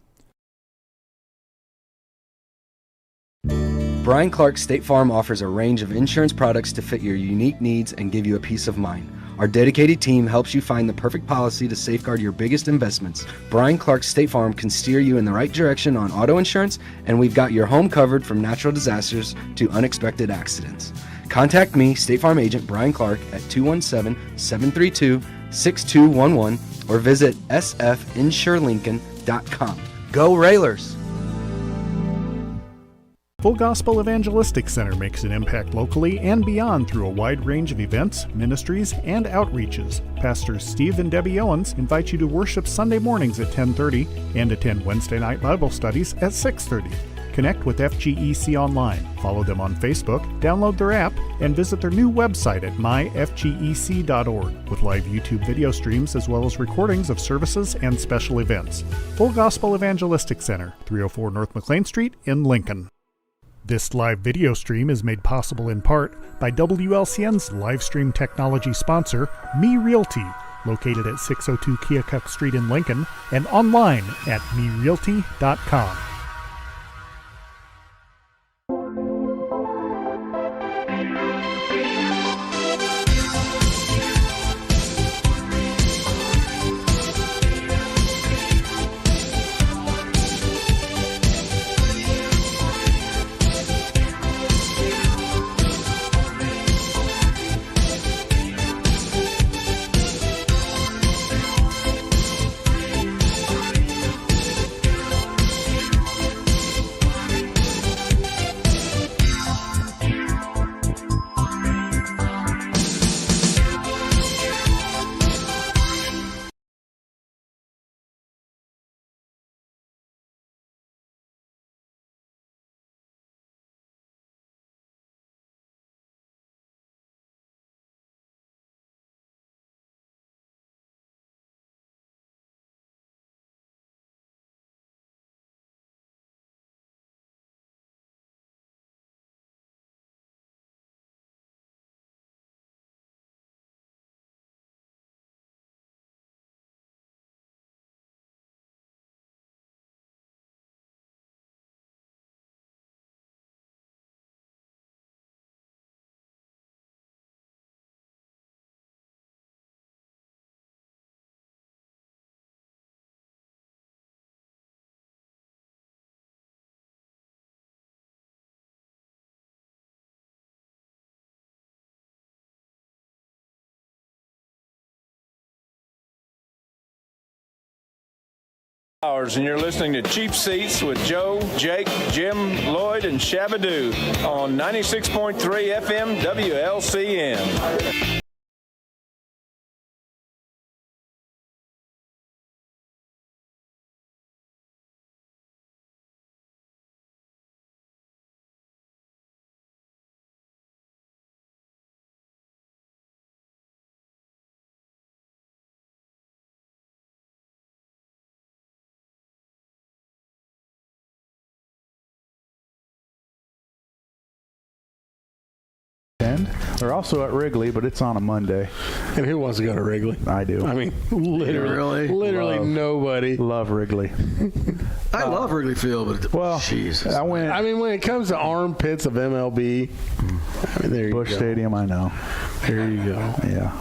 Brian Clark State Farm offers a range of insurance products to fit your unique needs and give you a peace of mind. Our dedicated team helps you find the perfect policy to safeguard your biggest investments. Brian Clark State Farm can steer you in the right direction on auto insurance, and we've got your home covered from natural disasters to unexpected accidents. Contact me, State Farm Agent Brian Clark, at 217-732-6211 or visit sfinsurelincoln.com. Go Railers! Full Gospel Evangelistic Center makes an impact locally and beyond through a wide range of events, ministries, and outreaches. Pastors Steve and Debbie Owens invite you to worship Sunday mornings at 10:30 and attend Wednesday night Bible studies at 6:30. Connect with FGEC online, follow them on Facebook, download their app, and visit their new website at myfgec.org with live YouTube video streams as well as recordings of services and special events. Full Gospel Evangelistic Center, 304 North McLean Street in Lincoln. This live video stream is made possible in part by WLCN's live stream technology sponsor, Me Realty, located at 602 Keokuk Street in Lincoln, and online at merealty.com. And you're listening to Cheap Seats with Joe, Jake, Jim, Lloyd, and Shabadoo on 96.3 FM WLCN. They're also at Wrigley, but it's on a Monday. And who wants to go to Wrigley? I do. I mean, literally nobody. Love Wrigley. I love Wrigley Field, but Jesus. I mean, when it comes to armpits of MLB, I mean, there you Busch go. Stadium, I know. There you go. Yeah.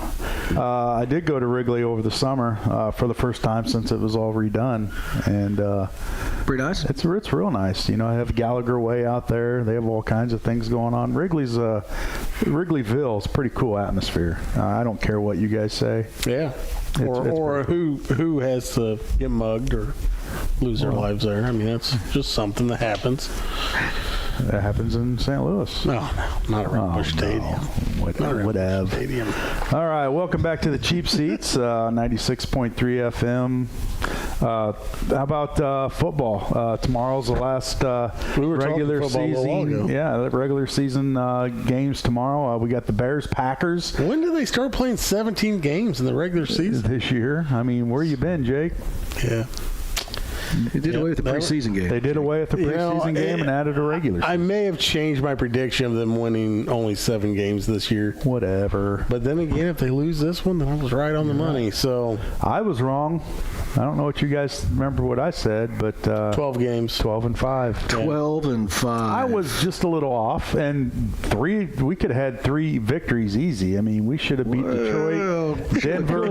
I did go to Wrigley over the summer for the first time since it was all redone, and pretty nice. It's real nice. I have Gallagher Way out there. They have all kinds of things going on. Wrigleyville is a pretty cool atmosphere. I don't care what you guys say. Yeah. Or who has to get mugged or lose their lives there. I mean, that's just something that happens. That happens in St. Louis. No, not around Busch Stadium. Whatever. Stadium. All right, welcome back to the Cheap Seats, 96.3 FM. How about football? Tomorrow's the last regular season. Yeah, the regular season games tomorrow. We got the Bears, Packers. When do they start playing 17 games in the regular season? This year. I mean, where you been, Jake? Yeah. They did away with the preseason game. They did away with the preseason game and added a regular season. I may have changed my prediction of them winning only 7 games this year. Whatever. But then again, if they lose this one, then I was right on the money. So I was wrong. I don't know what you guys remember what I said, but 12 games. 12 and 5. 12 and 5. I was just a little off, and we could have had 3 victories easy. I mean, we should have beat Detroit, Denver. We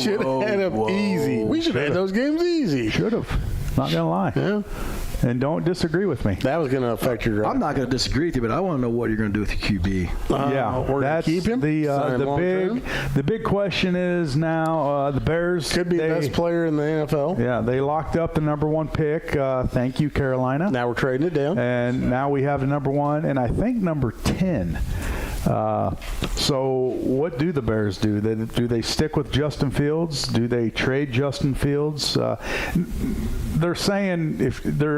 should have had them easy. We should have had those games easy. Should have. Not gonna lie. Yeah. And don't disagree with me. That was going to affect your draft. I'm not going to disagree with you, but I want to know what you're going to do with your QB. That's keep him? the big question is now the Bears could be the best player in the NFL. Yeah, they locked up the number 1 pick. Thank you, Carolina. Now we're trading it down, and now we have the number 1 and I think number 10. So what do the Bears do? Do they stick with Justin Fields? Do they trade Justin Fields? They're saying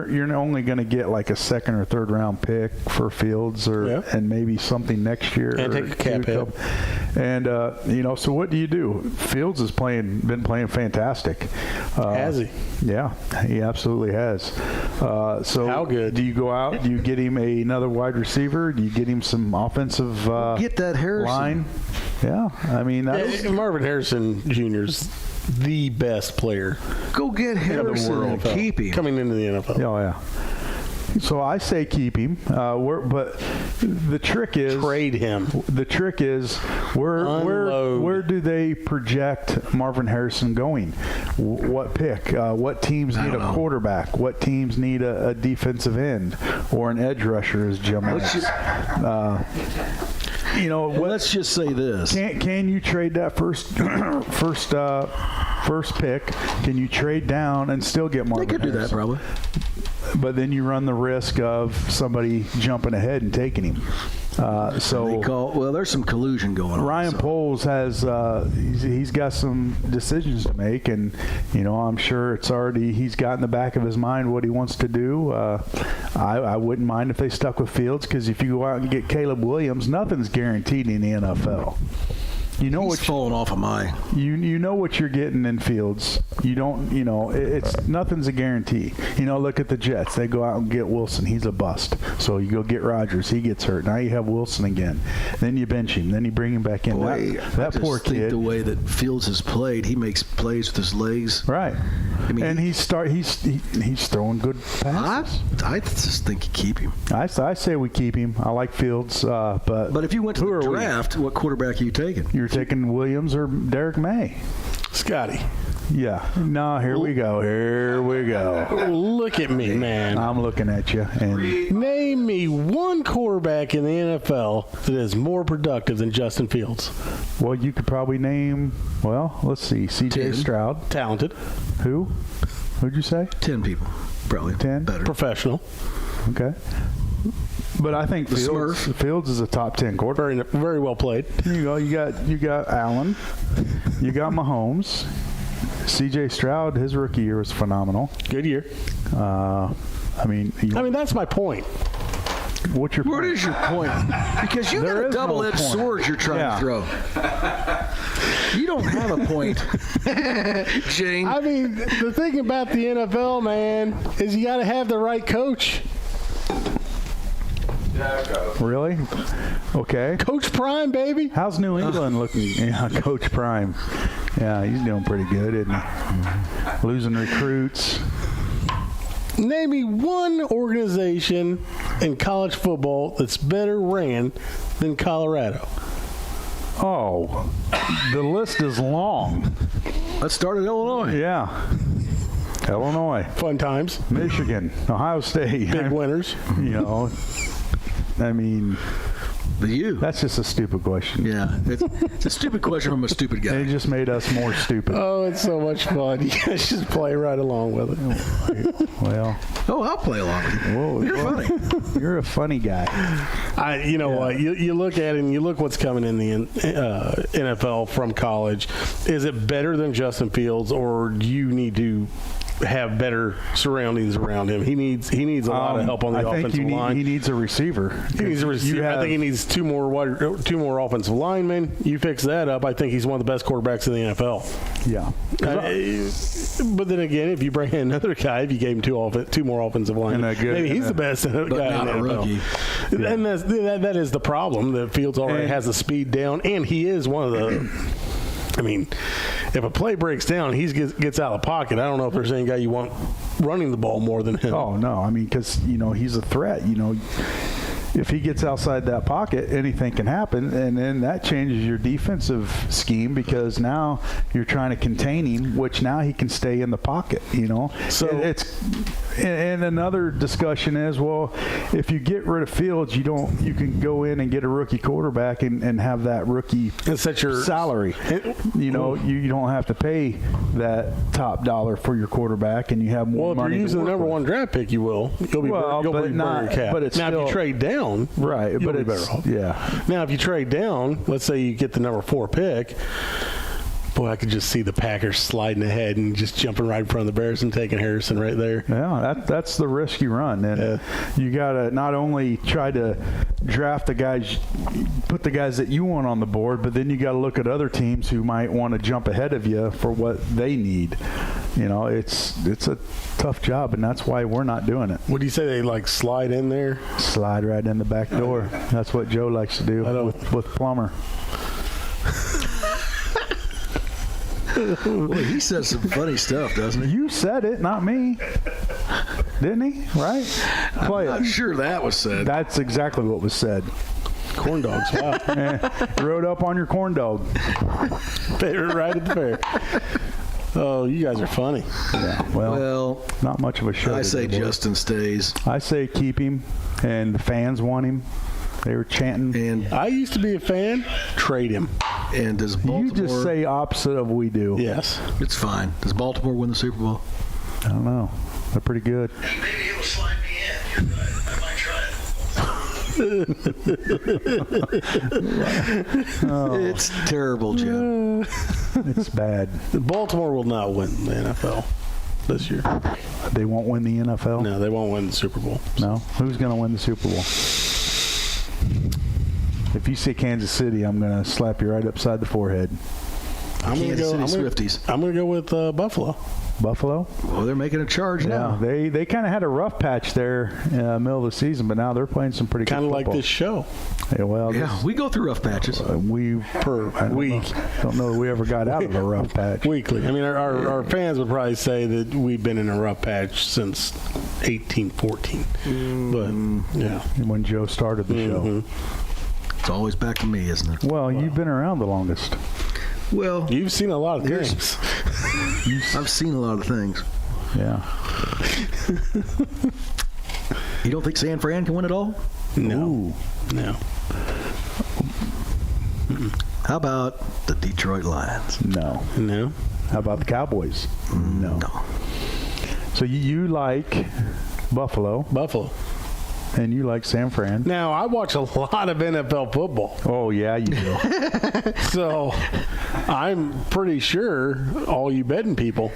you're only going to get like a 2nd or 3rd round pick for Fields, and maybe something next year. And take a cap hit. And so what do you do? Fields has been playing fantastic. Has he? Yeah, he absolutely has. So how good? Do you go out? Do you get him another wide receiver? Do you get him some offensive get that Harrison line? Yeah, I mean Marvin Harrison Jr.'s the best player. Go get Harrison and keep him coming into the NFL. Oh yeah. So I say keep him, but the trick is trade him. The trick is where do they project Marvin Harrison going? What pick? What teams need a quarterback? What teams need a defensive end or an edge rusher, as Jim likes? Let's just say this: Can you trade that first pick? Can you trade down and still get Marvin? They could do that probably. But then you run the risk of somebody jumping ahead and taking him. There's some collusion going on. Ryan Poles has he's got some decisions to make, and I'm sure he's got in the back of his mind what he wants to do. I wouldn't mind if they stuck with Fields, because if you go out and get Caleb Williams, nothing's guaranteed in the NFL. He's falling off of my. You know what you're getting in Fields. You don't. It's nothing's a guarantee. Look at the Jets. They go out and get Wilson. He's a bust. So you go get Rodgers. He gets hurt. Now you have Wilson again. Then you bench him. Then you bring him back in. Boy, that poor kid. The way that Fields has played, he makes plays with his legs. Right. I mean, and he's throwing good passes. I just think you keep him. I say we keep him. I like Fields, but if you went to the draft, what quarterback are you taking? You're taking Williams or Derek May? Scotty. Yeah. No, here we go. Look at me, man. I'm looking at you. And name me one quarterback in the NFL that is more productive than Justin Fields. Well, you could probably name, let's see, C.J. Stroud. Talented. Who? Who'd you say? 10 people. Probably 10? Better. Professional. Okay. But I think Fields is a top 10 quarterback. Very, very well played. You go. You got Allen. You got Mahomes. C.J. Stroud, his rookie year was phenomenal. Good year. I mean, that's my point. What's your point? What is your point? Because you got a double-edged sword you're trying to throw. You don't have a point, Jane. I mean, the thing about the NFL, man, is you got to have the right coach. Really? Okay. Coach Prime, baby. How's New England looking? Yeah, Coach Prime. Yeah, he's doing pretty good, isn't he? Losing recruits. Name me one organization in college football that's better ran than Colorado. Oh, the list is long. Let's start at Illinois. Yeah. Illinois. Fun times. Michigan. Ohio State. Big winners. You know, I mean, But you. that's just a stupid question. Yeah. It's a stupid question from a stupid guy. It just made us more stupid. Oh, it's so much fun. You guys just play right along with it. Well, Oh, I'll play along with you. whoa, You're funny. you're a funny guy. You know what? You look at it and you look what's coming in the NFL from college. Is it better than Justin Fields, or do you need to have better surroundings around him? He needs a lot of help on the offensive line. He needs a receiver. He needs a receiver. I think he needs two more offensive linemen. You fix that up, I think he's one of the best quarterbacks in the NFL. Yeah. But then again, if you bring in another guy, if you gave him two more offensive linemen, maybe he's the best guy in the NFL. Yeah. And that is the problem. That Fields already has the speed down, and he is one of the. I mean, if a play breaks down, he gets out of the pocket. I don't know if there's any guy you want running the ball more than him. Oh, no. I mean, because, you know, he's a threat. You know, if he gets outside that pocket, anything can happen, and then that changes your defensive scheme because now you're trying to contain him, which now he can stay in the pocket, you know. So and another discussion is, well, if you get rid of Fields, you can go in and get a rookie quarterback and have that rookie salary. You know, you don't have to pay that top dollar for your quarterback, and you have more money. Well, if you're using the number one draft pick, you will. You'll be burning your cap. But it's now, still, if you trade down, right? But it's better off. Yeah. Now, if you trade down, let's say you get the number 4 pick. Boy, I could just see the Packers sliding ahead and just jumping right in front of the Bears and taking Harrison right there. Yeah, that's the risk you run. And you got to not only try to draft the guys, put the guys that you want on the board, but then you got to look at other teams who might want to jump ahead of you for what they need. You know, it's a tough job, and that's why we're not doing it. Would you say they like slide in there? Slide right in the back door. That's what Joe likes to do with Plummer. Well, he says some funny stuff, doesn't he? You said it, not me. Didn't he? Right? I'm not sure that was said. That's exactly what was said. Corn dogs, wow. Rode up on your corn dog. Right at the fair. Oh, you guys are funny. Yeah, well, not much of a show. I say Justin stays. I say keep him, and the fans want him. They were chanting. And I used to be a fan. Trade him. And does Baltimore... You just say opposite of we do. Yes. It's fine. Does Baltimore win the Super Bowl? I don't know. They're pretty good. Maybe he'll slide me in. You're right. I might try it. It's terrible, Jim. It's bad. Baltimore will not win the NFL this year. They won't win the NFL? No, they won't win the Super Bowl. No? Who's going to win the Super Bowl? If you say Kansas City, I'm going to slap you right upside the forehead. I'm going to go with Buffalo. Buffalo? Well, they're making a charge now. They kind of had a rough patch there in the middle of the season, but now they're playing some pretty good football. Kind of like this show. Yeah, well, we go through rough patches. Per week. Don't know that we ever got out of a rough patch. Weekly. I mean, our fans would probably say that we've been in a rough patch since 1814. But, yeah. When Joe started the show. It's always back to me, isn't it? Well, you've been around the longest. Well, you've seen a lot of things. I've seen a lot of things. Yeah. You don't think San Fran can win it all? No. Ooh. No. How about the Detroit Lions? No. No. How about the Cowboys? No. So you like Buffalo. Buffalo. And you like San Fran. Now, I watch a lot of NFL football. Oh, yeah, you do. So, I'm pretty sure all you betting people,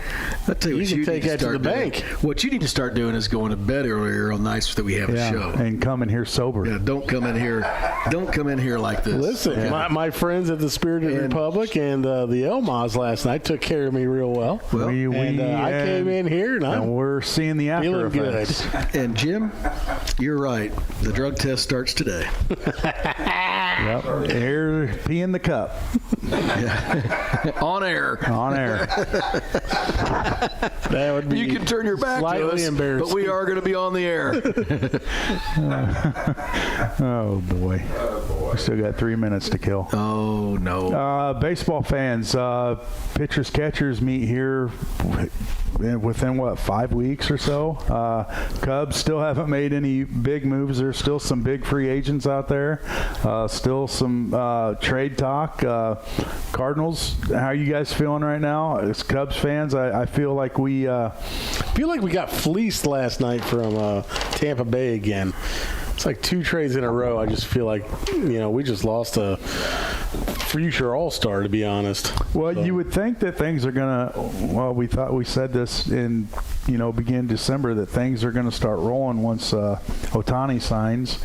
I'll tell you can take that to the bank. What you need to start doing is going to bed earlier on nights that we have a show. And come in here sober. Yeah, don't come in here like this. Listen, my friends at the Spirited Republic and the Elmas last night took care of me real well. I came in here and we're seeing the after effects. Good. And Jim, you're right. The drug test starts today. Yep. Air pee in the cup. On air. On air. That would be. You can turn your back to us, but we are going to be on the air. Oh boy. We still got 3 minutes to kill. Oh no. Baseball fans, pitchers, catchers meet here within 5 weeks or so. Cubs still haven't made any big moves. There's still some big free agents out there. Still some trade talk. Cardinals, how are you guys feeling right now? As Cubs fans, I feel like we got fleeced last night from Tampa Bay again. It's like 2 trades in a row. I just feel like, we just lost a future all-star, to be honest. Well, you would think that things are going to, we said this in, begin December, that things are going to start rolling once Ohtani signs,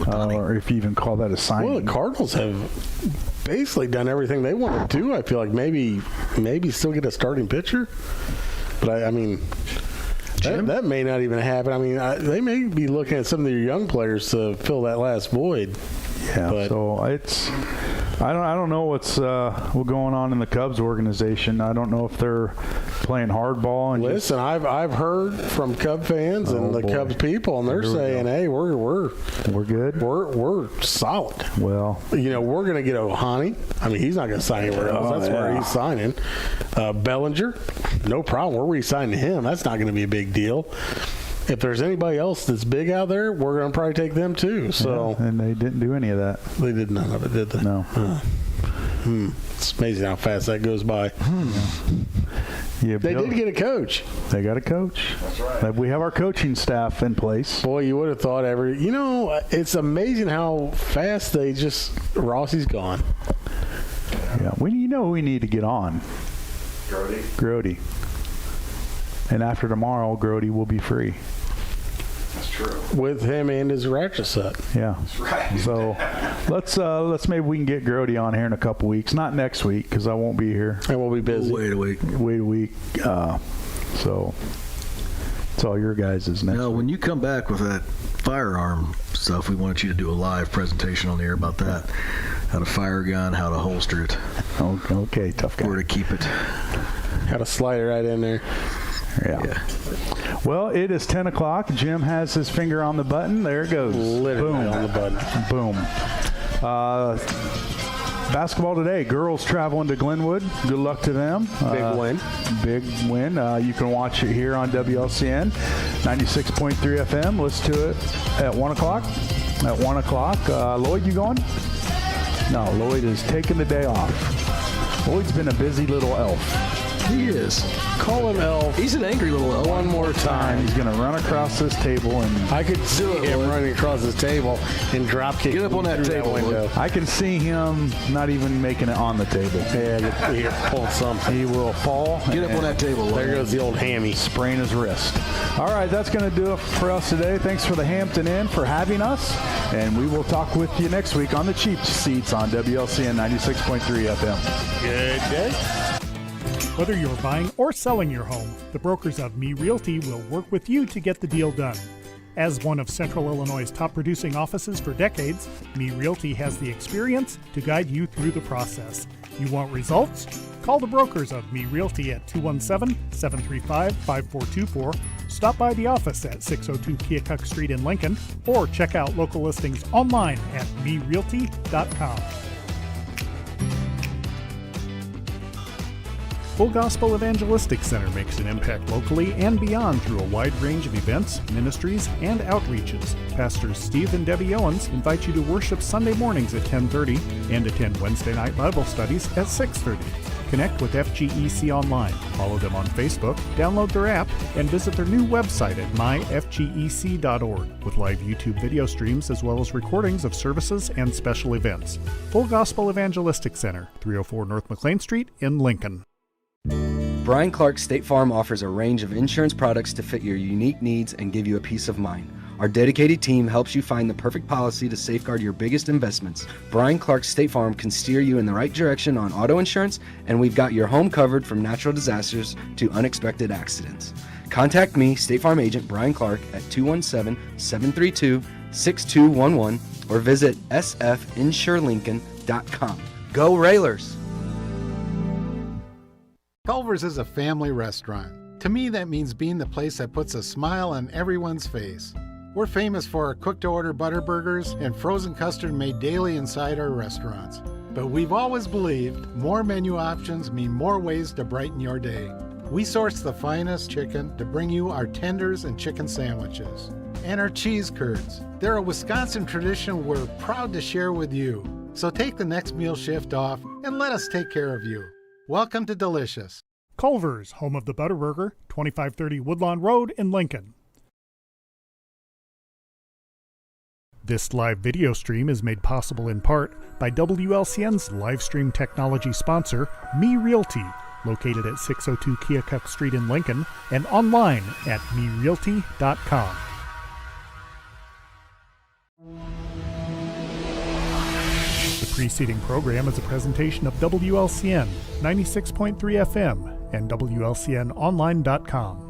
or if you even call that a signing. Well, the Cardinals have basically done everything they want to do. I feel like maybe still get a starting pitcher. But, I mean... That may not even happen. I mean, they may be looking at some of their young players to fill that last void. Yeah, but so it's I don't know what's going on in the Cubs organization. I don't know if they're playing hardball. And listen, I've heard from Cub fans and the Cubs people, and they're saying, "Hey, we're good. We're solid." Well, we're going to get Ohtani. I mean, he's not going to sign anywhere else. That's where he's signing. Bellinger, no problem. We're re-signing him. That's not going to be a big deal. If there's anybody else that's big out there, we're going to probably take them too. So, and they didn't do any of that. They did none of it, did they? No. It's amazing how fast that goes by. Yeah, they did get a coach. They got a coach. That's right. We have our coaching staff in place. Boy, you would have thought it's amazing how fast Rossi's gone. Yeah, we need to get on. Grody. And after tomorrow, Grody will be free. That's true. With him and his ratchet set. Yeah. That's right. So let's maybe we can get Grody on here in a couple weeks. Not next week because I won't be here. I will be busy. Wait a week. So it's all your guys' next. Now, when you come back with that firearm stuff, we want you to do a live presentation on the air about that. How to fire a gun, how to holster it. Okay, tough guy. Where to keep it. How to slide it right in there. Yeah. Well, it is 10 o'clock. Jim has his finger on the button. There it goes. Literally Boom. on the button. Boom. Basketball today. Girls traveling to Glenwood. Good luck to them. Big win. Big win. You can watch it here on WLCN 96.3 FM. Listen to it at 1 o'clock. At 1 o'clock. Lloyd, you going? No, Lloyd is taking the day off. Lloyd's been a busy little elf. He is. Call him elf. He's an angry little elf. One more time. He's going to run across this table and I could see him running across this table and drop kick. Get up on that table. window. I can see him not even making it on the table. Yeah, he pulled something. He will fall. Get up on that table. There goes the old hammy. Sprain his wrist. All right, that's going to do it for us today. Thanks for the Hampton Inn for having us, and we will talk with you next week on the Cheap Seats on WLCN 96.3 FM. Good day. Whether you're buying or selling your home, the brokers of Me Realty will work with you to get the deal done. As one of Central Illinois' top producing offices for decades, Me Realty has the experience to guide you through the process. You want results? Call the brokers of Me Realty at 217-735-5424, stop by the office at 602 Keokuk Street in Lincoln, or check out local listings online at merealty.com. Full Gospel Evangelistic Center makes an impact locally and beyond through a wide range of events, ministries, and outreaches. Pastors Steve and Debbie Owens invite you to worship Sunday mornings at 10:30 and attend Wednesday night Bible studies at 6:30. Connect with FGEC online, follow them on Facebook, download their app, and visit their new website at myfgec.org with live YouTube video streams as well as recordings of services and special events. Full Gospel Evangelistic Center, 304 North McLean Street in Lincoln. Brian Clark State Farm offers a range of insurance products to fit your unique needs and give you a peace of mind. Our dedicated team helps you find the perfect policy to safeguard your biggest investments. Brian Clark State Farm can steer you in the right direction on auto insurance, and we've got your home covered from natural disasters to unexpected accidents. Contact me, State Farm Agent Brian Clark, at 217-732-6211 or visit sfinsurelincoln.com. Go Railers! Culver's is a family restaurant. To me, that means being the place that puts a smile on everyone's face. We're famous for our cooked-to-order butter burgers and frozen custard made daily inside our restaurants. But we've always believed more menu options mean more ways to brighten your day. We source the finest chicken to bring you our tenders and chicken sandwiches. And our cheese curds. They're a Wisconsin tradition we're proud to share with you. So take the next meal shift off and let us take care of you. Welcome to Delicious. Culver's, home of the Butterburger, 2530 Woodlawn Road in Lincoln. This live video stream is made possible in part by WLCN's live stream technology sponsor, Me Realty, located at 602 Keokuk Street in Lincoln, and online at merealty.com. The preceding program is a presentation of WLCN 96.3 FM and WLCNonline.com.